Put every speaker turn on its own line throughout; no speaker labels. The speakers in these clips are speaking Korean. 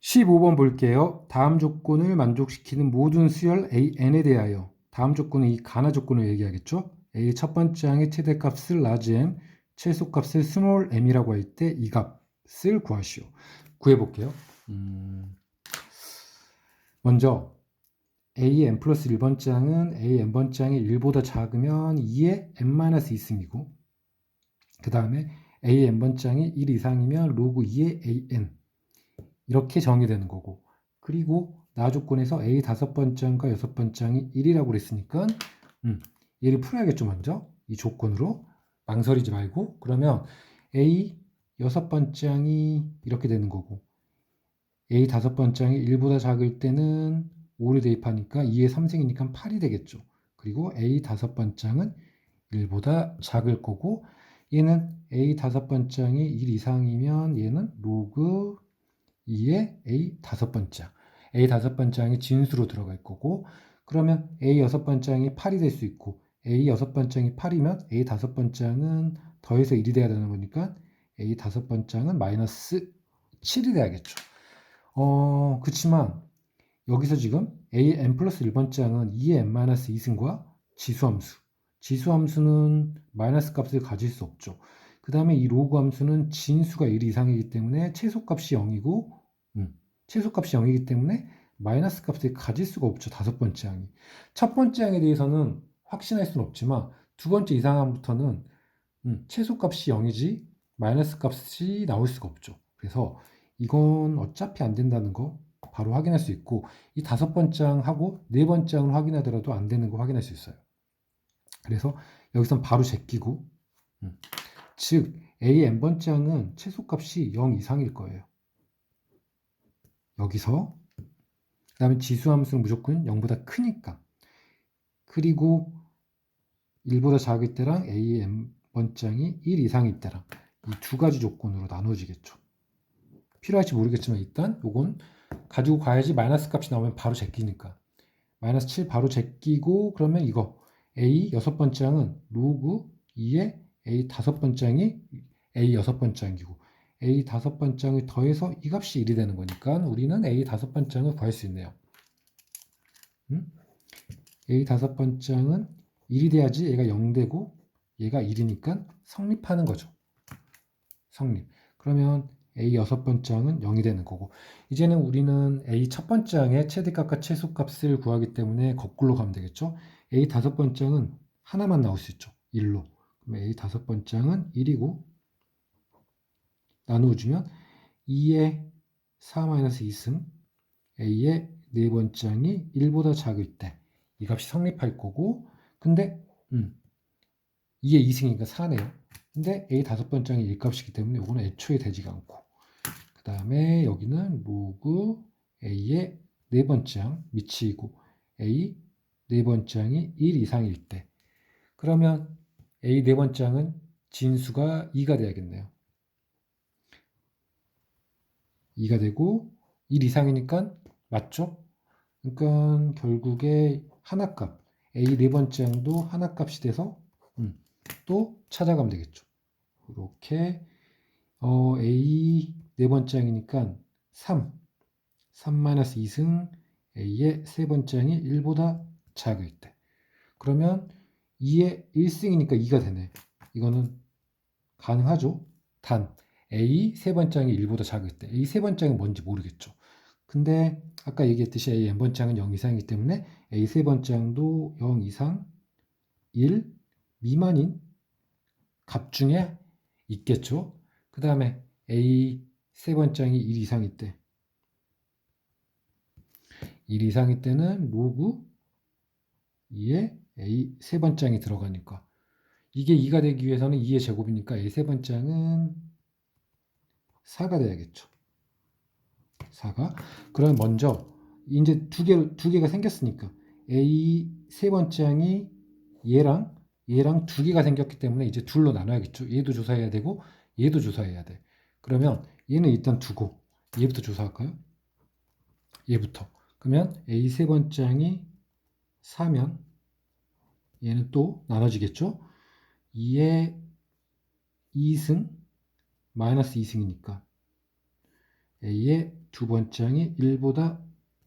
15번 볼게요. 다음 조건을 만족시키는 모든 수열 AN에 대하여 다음 조건은 이 가나 조건을 얘기하겠죠. A 첫 번째 항의 최대값을 large m, 최소값을 small m이라고 할 때 이 값을 구하시오. 구해볼게요. 먼저 A n 플러스 1번째 항은 A n번째 항이 1보다 작으면 2의 n-2승이고 그 다음에 A n번째 항이 1 이상이면 로그 2의 AN 이렇게 정의되는 거고, 그리고 나 조건에서 A 다섯 번째 항과 여섯 번째 항이 1이라고 그랬으니까 얘를 풀어야겠죠. 먼저 이 조건으로 망설이지 말고, 그러면 A 여섯 번째 항이 이렇게 되는 거고 A 다섯 번째 항이 1보다 작을 때는 5를 대입하니까 2의 3승이니까 8이 되겠죠. 그리고 A 다섯 번째 항은 1보다 작을 거고, 얘는 A 다섯 번째 항이 1 이상이면 얘는 로그 2의 A 다섯 번째 항. A 다섯 번째 항이 진수로 들어갈 거고, 그러면 A 여섯 번째 항이 8이 될 수 있고, A 여섯 번째 항이 8이면 A 다섯 번째 항은 더해서 1이 돼야 되는 거니까 A 다섯 번째 항은 마이너스 7이 돼야겠죠. 그치만 여기서 지금 A n 플러스 1번째 항은 2의 n-2승과 지수함수. 지수함수는 마이너스 값을 가질 수 없죠. 그 다음에 이 로그 함수는 진수가 1 이상이기 때문에 최소값이 0이고, 최소값이 0이기 때문에 마이너스 값을 가질 수가 없죠. 다섯 번째 항이. 첫 번째 항에 대해서는 확신할 수는 없지만 두 번째 이상항부터는 최소값이 0이지 마이너스 값이 나올 수가 없죠. 그래서 이건 어차피 안 된다는 거 바로 확인할 수 있고, 이 다섯 번째 항하고 네 번째 항을 확인하더라도 안 되는 거 확인할 수 있어요. 그래서 여기선 바로 제끼고, 즉 A n번째 항은 최소값이 0 이상일 거예요. 여기서 그 다음에 지수함수는 무조건 0보다 크니까, 그리고 1보다 작을 때랑 A n번째 항이 1 이상일 때랑 이 두 가지 조건으로 나눠지겠죠. 필요할지 모르겠지만 일단 요건 가지고 가야지. 마이너스 값이 나오면 바로 제끼니까 마이너스 7 바로 제끼고, 그러면 이거 A 여섯 번째 항은 로그 2의 A 다섯 번째 항이 A 여섯 번째 항이고, A 다섯 번째 항을 더해서 이 값이 1이 되는 거니까 우리는 A 다섯 번째 항을 구할 수 있네요. A 다섯 번째 항은 1이 돼야지 얘가 0 되고 얘가 1이니까 성립하는 거죠. 성립. 그러면 A 여섯 번째 항은 0이 되는 거고, 이제는 우리는 A 첫 번째 항의 최대값과 최소값을 구하기 때문에 거꾸로 가면 되겠죠. A 다섯 번째 항은 하나만 나올 수 있죠. 1로. 그럼 A 다섯 번째 항은 1이고, 나누어주면 2의 4-2승 A의 네 번째 항이 1보다 작을 때 이 값이 성립할 거고, 근데 2의 2승이니까 4네요. 근데 A 다섯 번째 항이 1값이기 때문에 이거는 애초에 되지가 않고, 그 다음에 여기는 로그 A의 네 번째 항 미치이고 A 네 번째 항이 1 이상일 때, 그러면 A 네 번째 항은 진수가 2가 돼야겠네요. 2가 되고 1 이상이니까 맞죠? 그러니까 결국에 하나값 A 네 번째 항도 하나값이 돼서 또 찾아가면 되겠죠. 이렇게 A 네 번째 항이니까 3-2승 A의 세 번째 항이 1보다 작을 때, 그러면 2의 1승이니까 2가 되네. 이거는 가능하죠. 단 A 세 번째 항이 1보다 작을 때, A 세 번째 항이 뭔지 모르겠죠. 근데 아까 얘기했듯이 A n번째 항은 0 이상이기 때문에 A 세 번째 항도 0 이상 1 미만인 값 중에 있겠죠. 그 다음에 A 세 번째 항이 1 이상일 때, 1 이상일 때는 로그 2에 A 세 번째 항이 들어가니까 이게 2가 되기 위해서는 2의 제곱이니까 A 세 번째 항은 4가 돼야겠죠. 4가. 그럼 먼저 이제 두 개가 생겼으니까 A 세 번째 항이 얘랑 두 개가 생겼기 때문에 이제 둘로 나눠야겠죠. 얘도 조사해야 되고 얘도 조사해야 돼. 그러면 얘는 일단 두고 얘부터 조사할까요? 얘부터. 그러면 A 세 번째 항이 4면 얘는 또 나눠지겠죠. 2의 2승 마이너스 2승이니까 A의 두 번째항이 1보다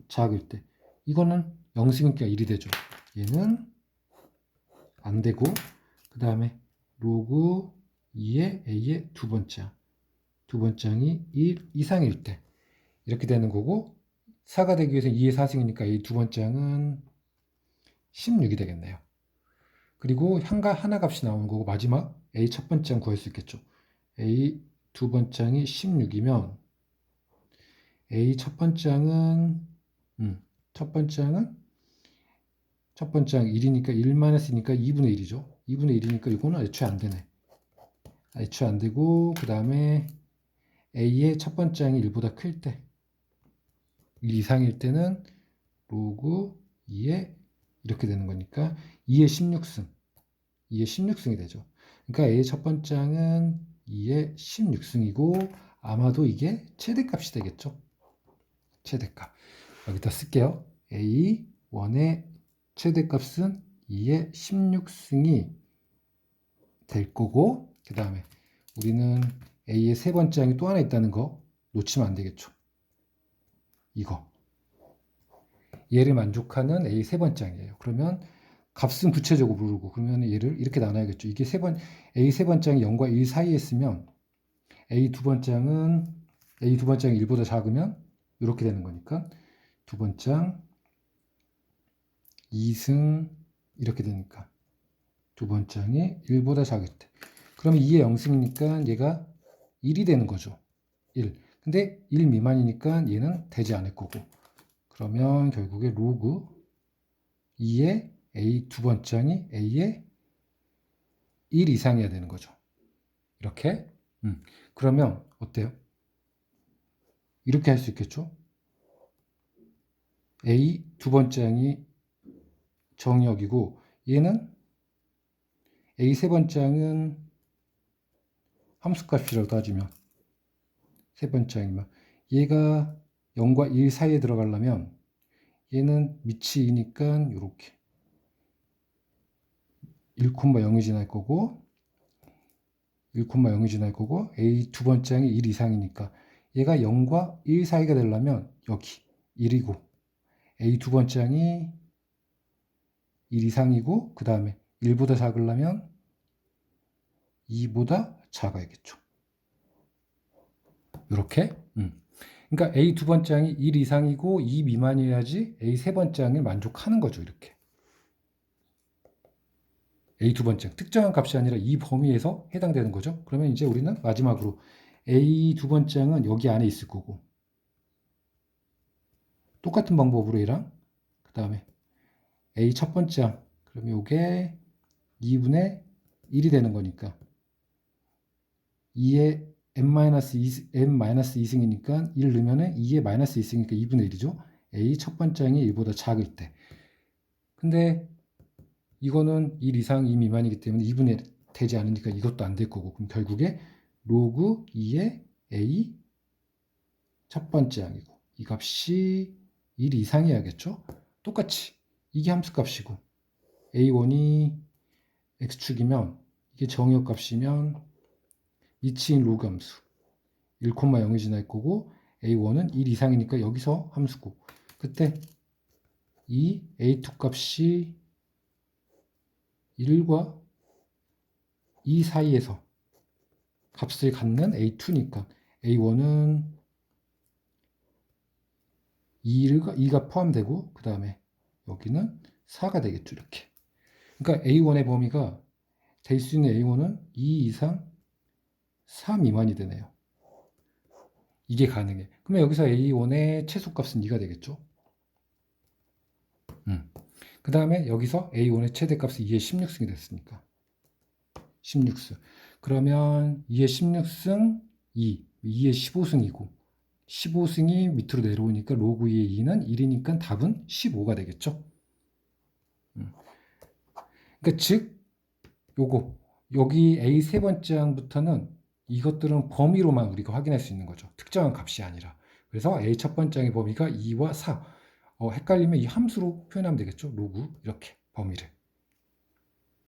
작을 때 이거는 영승인기가 1이 되죠. 얘는 안 되고 그 다음에 로그 2의 a의 두 번째항이 1 이상일 때 이렇게 되는 거고 4가 되기 위해서 2의 4승이니까 a 두 번째항은 16이 되겠네요. 그리고 하나 값이 나오는 거고 마지막 a 첫 번째항 구할 수 있겠죠. a 두 번째항이 16이면 a 첫 번째항은 첫 번째항 1이니까 1-1이니까 2분의 1이죠. 2분의 1이니까 이거는 애초에 안 되네. 애초에 안 되고 그 다음에 a의 첫 번째항이 1보다 클 때 1 이상일 때는 로그 2에 이렇게 되는 거니까 2의 16승이 되죠. 그러니까 a의 첫 번째항은 2의 16승이고 아마도 이게 최대값이 되겠죠. 최대값. 여기다 쓸게요. a1의 최대값은 2의 16승이 될 거고 그 다음에 우리는 a의 세 번째 항이 또 하나 있다는 거 놓치면 안 되겠죠. 이거 얘를 만족하는 a 세 번째 항이에요. 그러면 값은 구체적으로 모르고 그러면 얘를 이렇게 나눠야겠죠. 이게 a 세 번째 항이 0과 1 사이에 있으면 a 두 번째 항이 1보다 작으면 이렇게 되는 거니까 두 번째 항 2승 이렇게 되니까 두 번째 항이 1보다 작을 때 그러면 2의 0승이니까 얘가 1이 되는 거죠. 1. 근데 1 미만이니까 얘는 되지 않을 거고 그러면 결국에 로그 2의 a 두 번째 항이 a의 1 이상이어야 되는 거죠. 이렇게. 그러면 어때요? 이렇게 할 수 있겠죠? a 두 번째 항이 정의역이고 얘는 a 세 번째 항은 함수값이라고 따지면 세 번째 항이면 얘가 0과 1 사이에 들어가려면 얘는 밑이 2니까 이렇게 1,0이 지날 거고 1,0이 지날 거고 a 두 번째 항이 1 이상이니까 얘가 0과 1 사이가 되려면 여기 1이고 a 두 번째 항이 1 이상이고 그 다음에 1보다 작으려면 2보다 작아야겠죠. 이렇게. 그러니까 a 두 번째 항이 1 이상이고 2 미만이어야지 a 세 번째 항을 만족하는 거죠. 이렇게. a 두 번째 특정한 값이 아니라 이 범위에서 해당되는 거죠. 그러면 이제 우리는 마지막으로 a 두 번째 항은 여기 안에 있을 거고 똑같은 방법으로 얘랑 그 다음에 a 첫 번째 항 그러면 이게 2분의 1이 되는 거니까 2의 n-2승이니까 1 넣으면 2의 마이너스 2승이니까 2분의 1이죠. a 첫 번째 항이 1보다 작을 때. 근데 이거는 1 이상 2 미만이기 때문에 2분의 1 되지 않으니까 이것도 안 될 거고 그럼 결국에 로그 2의 a 첫 번째 항이고 이 값이 1 이상이어야겠죠. 똑같이 이게 함수값이고 a1이 x축이면 이게 정의역 값이면 이치인 로그 함수 1,0이 지날 거고 a1은 1 이상이니까 여기서 함수고 그때 이 a2 값이 1과 2 사이에서 값을 갖는 a2니까 a1은 2가 포함되고 그 다음에 여기는 4가 되겠죠. 이렇게. 그러니까 a1의 범위가 될 수 있는 a1은 2 이상 4 미만이 되네요. 이게 가능해. 그러면 여기서 a1의 최소값은 2가 되겠죠. 그 다음에 여기서 a1의 최대값은 2의 16승이 됐으니까 16승. 그러면 2의 16승 2의 15승이고 15승이 밑으로 내려오니까 로그 2의 2는 1이니까 답은 15가 되겠죠. 그러니까 즉 요거 여기 a 세 번째 항부터는 이것들은 범위로만 우리가 확인할 수 있는 거죠. 특정한 값이 아니라. 그래서 a 첫 번째 항의 범위가 2와 4. 헷갈리면 이 함수로 표현하면 되겠죠. 로그 이렇게 범위를.